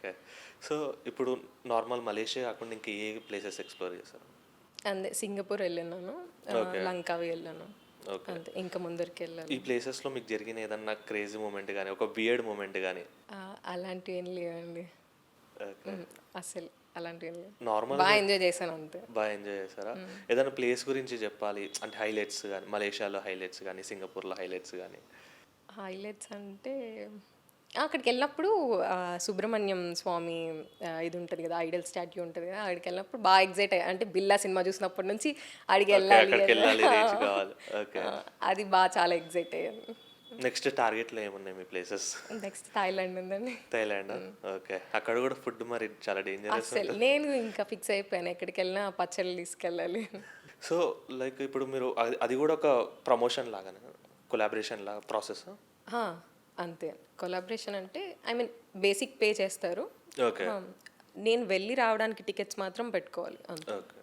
Okay. So, ఇప్పుడు normal Malaysia కాకుండా ఇంకా ఏ ప్లేసెస్ ఎక్స్‌ప్లోర్ చేశారు? అంతే సింగపూర్ వెళ్ళినాను, ఓకే. లంకావి వెళ్ళాను. ఓకే. అంతే, ఇంకా ముందరికి ఈ వెళ్ళాలి. ప్లేసెస్‌లో మీకు జరిగిన ఏదన్నా క్రేజీ మూమెంట్ గాని, ఒక వియర్డ్ మూమెంట్ గాని అలాంటివి ఏం లేవండి. ఓకే. అసలు అలాంటివి ఏం లేవు. నార్మల్‌గా బాగా ఎంజాయ్ చేశాను అంతే. ఎంజాయ్ చేశారా? ఏదైనా ప్లేస్ గురించి చెప్పాలి అంటే హైలైట్స్ గాని, మలేషియాలో హైలైట్స్ గాని, సింగపూర్‌లో హైలైట్స్ గాని? హైలైట్స్ అంటే అక్కడికి వెళ్ళినప్పుడు సుబ్రహ్మణ్యం స్వామి ఇది ఉంటుంది కదా, ఐడల్ స్టాట్యూ ఉంటుంది కదా, అక్కడికి వెళ్ళినప్పుడు బాగా ఎగ్జైట్ అయ్యా. అంటే బిల్లా సినిమా చూసినప్పటి నుంచి అడిగి ఓకే. వెళ్ళాలి అక్కడికెళ్ళాలి, రీచ్ కావాలి. ఓకే. అది బాగా చాలా ఎగ్జైట్ అయ్యాను. నెక్స్ట్ టార్గెట్‌లో ఏమున్నాయి మీ ప్లేసెస్? నెక్స్ట్ థాయిలాండ్ ఉందండి. థాయిలాండా? ఓకే. అక్కడ కూడా ఫుడ్ మరి చాలా డేంజరస్ అస్సలు ఉంటది. నేను ఇంకా ఫిక్స్ అయిపోయాను, ఎక్కడికి వెళ్ళినా పచ్చళ్ళు తీసుకెళ్ళాలి. సో, లైక్ ఇప్పుడు మీరు అది అది కూడా ఒక ప్రమోషన్ లాగానా? కొలాబరేషన్ లాగా ప్రాసెసా? ఆ, అంతే. కొలాబరేషన్ అంటే ఐ మీన్ బేసిక్ పే చేస్తారు. ఓకే. నేను వెళ్ళి రావడానికి టికెట్స్ మాత్రం పెట్టుకోవాలి అంతే. ఓకే.